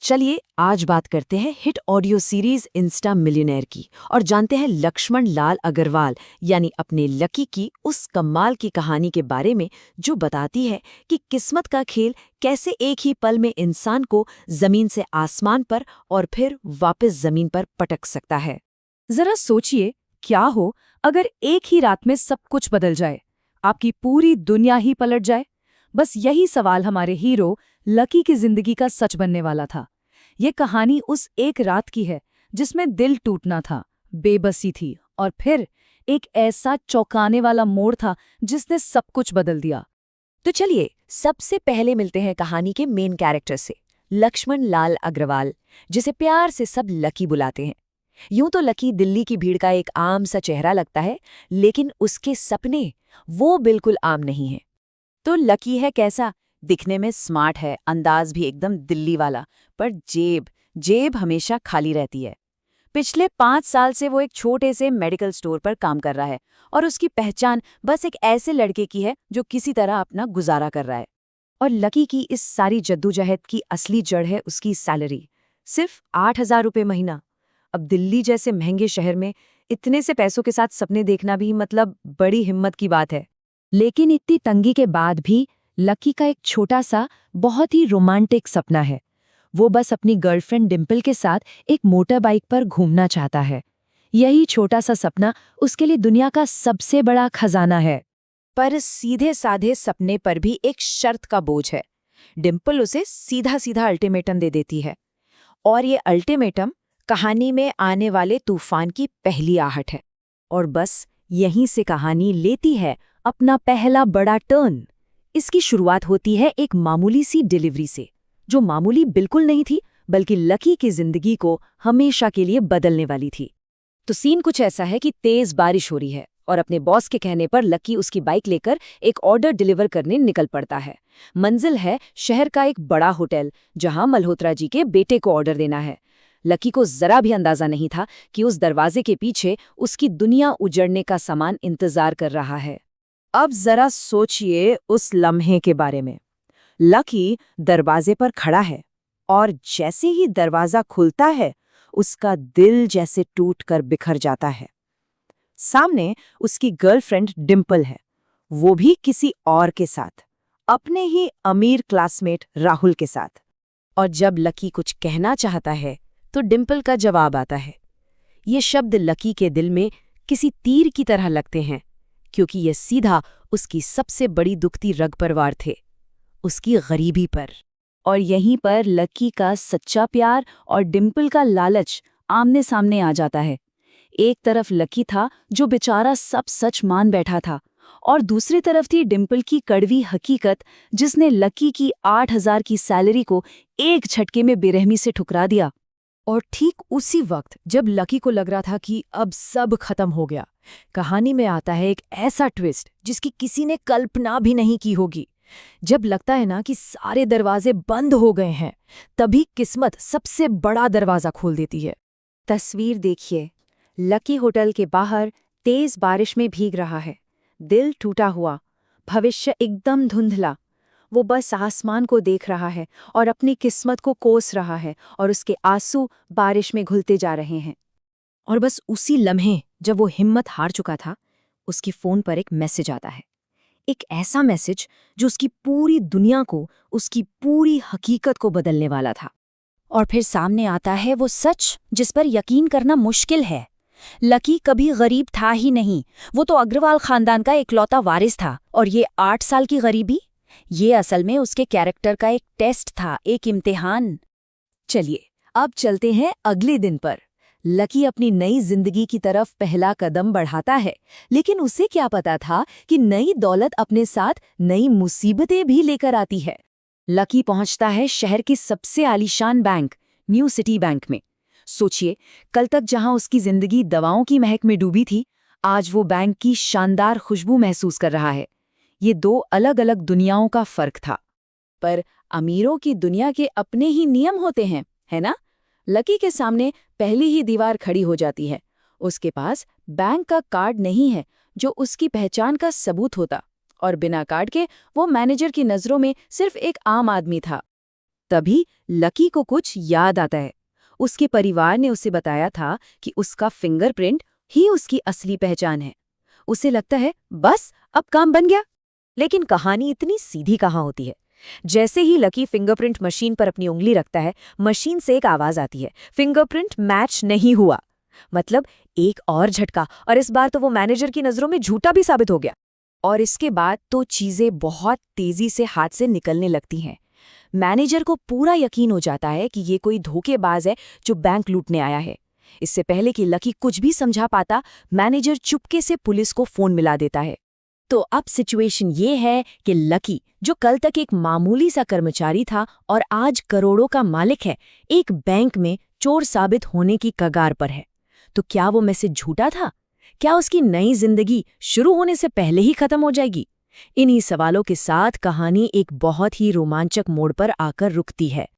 चलिए आज बात करते हैं hit audio series Insta millionaire की और जानते हैं लक्ष्मण लाल अग्रवाल यानी अपने लकी की उस कमाल की कहानी के बारे में जो बताती है कि किस्मत का खेल कैसे एक ही पल में इंसान को जमीन से आसमान पर और फिर वापस जमीन पर पटक सकता है। जरा सोचिए, क्या हो अगर एक ही रात में सब कुछ बदल जाए, आपकी पूरी दुनिया ही पलट जाए। बस यही सवाल हमारे हीरो लकी की जिंदगी का सच बनने वाला था। ये कहानी उस एक रात की है जिसमें दिल टूटना था, बेबसी थी और फिर एक ऐसा चौंकाने वाला मोड़ था जिसने सब कुछ बदल दिया। तो चलिए सबसे पहले मिलते हैं कहानी के मेन कैरेक्टर से, लक्ष्मण लाल अग्रवाल, जिसे प्यार से सब लकी बुलाते हैं। यूं तो लकी दिल्ली की भीड़ का एक आम सा चेहरा लगता है, लेकिन उसके सपने वो बिल्कुल आम नहीं हैं। तो लकी है कैसा? दिखने में स्मार्ट है, अंदाज भी एकदम दिल्ली वाला, पर जेब हमेशा खाली रहती है। पिछले 5 साल से वो एक छोटे से मेडिकल स्टोर पर काम कर रहा है और उसकी पहचान बस एक ऐसे लड़के की है जो किसी तरह अपना गुजारा कर रहा है। और लकी की इस सारी जद्दोजहद की असली जड़ है उसकी सैलरी, सिर्फ 8,000 रुपये महीना। अब दिल्ली जैसे महंगे शहर में इतने से पैसों के साथ सपने देखना भी मतलब बड़ी हिम्मत की बात है। लेकिन इतनी तंगी के बाद भी लकी का एक छोटा सा बहुत ही रोमांटिक सपना है। वो बस अपनी गर्लफ्रेंड डिम्पल के साथ एक मोटर बाइक पर घूमना चाहता है। यही छोटा सा सपना उसके लिए दुनिया का सबसे बड़ा खजाना है। पर सीधे साधे सपने पर भी एक शर्त का बोझ है। डिम्पल उसे सीधा सीधा अल्टीमेटम दे देती है, और ये अल्टीमेटम कहानी में आने वाले तूफान की पहली आहट है। और बस यहीं से कहानी लेती है अपना पहला बड़ा टर्न। इसकी शुरुआत होती है एक मामूली सी डिलीवरी से, जो मामूली बिल्कुल नहीं थी, बल्कि लकी की जिंदगी को हमेशा के लिए बदलने वाली थी। तो सीन कुछ ऐसा है कि तेज बारिश हो रही है और अपने बॉस के कहने पर लकी उसकी बाइक लेकर एक ऑर्डर डिलीवर करने निकल पड़ता है। मंजिल है शहर का एक बड़ा होटल, जहां मल्होत्रा जी के बेटे को ऑर्डर देना है। लकी को जरा भी अंदाजा नहीं था कि उस दरवाजे के पीछे उसकी दुनिया उजड़ने का सामान इंतजार कर रहा है। अब जरा सोचिए उस लम्हे के बारे में। लकी दरवाजे पर खड़ा है और जैसे ही दरवाजा खुलता है, उसका दिल जैसे टूटकर बिखर जाता है। सामने उसकी गर्लफ्रेंड डिम्पल है, वो भी किसी और के साथ, अपने ही अमीर क्लासमेट राहुल के साथ। और जब लकी कुछ कहना चाहता है तो डिम्पल का जवाब आता है। ये शब्द लकी के दिल में किसी तीर की तरह लगते हैं, क्योंकि ये सीधा उसकी सबसे बड़ी दुखती रग पर वार थे, उसकी गरीबी पर। और यहीं पर लकी का सच्चा प्यार और डिम्पल का लालच आमने सामने आ जाता है। एक तरफ लकी था जो बेचारा सब सच मान बैठा था, और दूसरी तरफ थी डिम्पल की कड़वी हकीकत, जिसने लकी की 8,000 की सैलरी को एक झटके में बेरहमी से ठुकरा दिया। और ठीक उसी वक्त जब लकी को लग रहा था कि अब सब खत्म हो गया, कहानी में आता है एक ऐसा ट्विस्ट जिसकी किसी ने कल्पना भी नहीं की होगी। जब लगता है ना कि सारे दरवाजे बंद हो गए हैं, तभी किस्मत सबसे बड़ा दरवाजा खोल देती है। तस्वीर देखिए, लकी होटल के बाहर तेज बारिश में भीग रहा है, दिल टूटा हुआ, भविष्य एकदम धुंधला। वो बस आसमान को देख रहा है और अपनी किस्मत को कोस रहा है, और उसके आंसू बारिश में घुलते जा रहे हैं। और बस उसी लम्हे जब वो हिम्मत हार चुका था, उसकी फोन पर एक मैसेज आता है। एक ऐसा मैसेज जो उसकी पूरी दुनिया को, उसकी पूरी हकीकत को बदलने वाला था। और फिर सामने आता है वो सच जिस पर यकीन करना मुश्किल है। लकी कभी गरीब था ही नहीं, वो तो अग्रवाल खानदान का इकलौता वारिस था। और ये 8 साल की गरीबी, ये असल में उसके कैरेक्टर का एक टेस्ट था, एक इम्तिहान। चलिए अब चलते हैं अगले दिन पर। लकी अपनी नई जिंदगी की तरफ पहला कदम बढ़ाता है, लेकिन उसे क्या पता था कि नई दौलत अपने साथ नई मुसीबतें भी लेकर आती है। लकी पहुंचता है शहर की सबसे आलीशान बैंक, न्यू सिटी बैंक में। सोचिए, कल तक जहां उसकी जिंदगी दवाओं की महक में डूबी थी, आज वो बैंक की शानदार खुशबू महसूस कर रहा है। ये 2 अलग अलग दुनियाओं का फर्क था। पर अमीरों की दुनिया के अपने ही नियम होते हैं, है ना? लकी के सामने पहली ही दीवार खड़ी हो जाती है। उसके पास बैंक का कार्ड नहीं है जो उसकी पहचान का सबूत होता, और बिना कार्ड के वो मैनेजर की नज़रों में सिर्फ एक आम आदमी था। तभी लकी को कुछ याद आता है। उसके परिवार ने उसे बताया था कि उसका फिंगरप्रिंट ही उसकी असली पहचान है। उसे लगता है बस अब काम बन गया। लेकिन कहानी इतनी सीधी कहाँ होती है। जैसे ही लकी फिंगरप्रिंट मशीन पर अपनी उंगली रखता है, मशीन से एक आवाज आती है, फिंगरप्रिंट मैच नहीं हुआ। मतलब एक और झटका, और इस बार तो वो मैनेजर की नजरों में झूठा भी साबित हो गया। और इसके बाद तो चीजें बहुत तेजी से हाथ से निकलने लगती हैं। मैनेजर को पूरा यकीन हो जाता है कि ये कोई धोखेबाज है जो बैंक लूटने आया है। इससे पहले कि लकी कुछ भी समझा पाता, मैनेजर चुपके से पुलिस को फोन मिला देता है। तो अब सिचुएशन ये है कि लकी, जो कल तक एक मामूली सा कर्मचारी था और आज करोड़ों का मालिक है, एक बैंक में चोर साबित होने की कगार पर है। तो क्या वो मैसेज झूठा था? क्या उसकी नई जिंदगी शुरू होने से पहले ही खत्म हो जाएगी? इन्हीं सवालों के साथ कहानी एक बहुत ही रोमांचक मोड़ पर आकर रुकती है।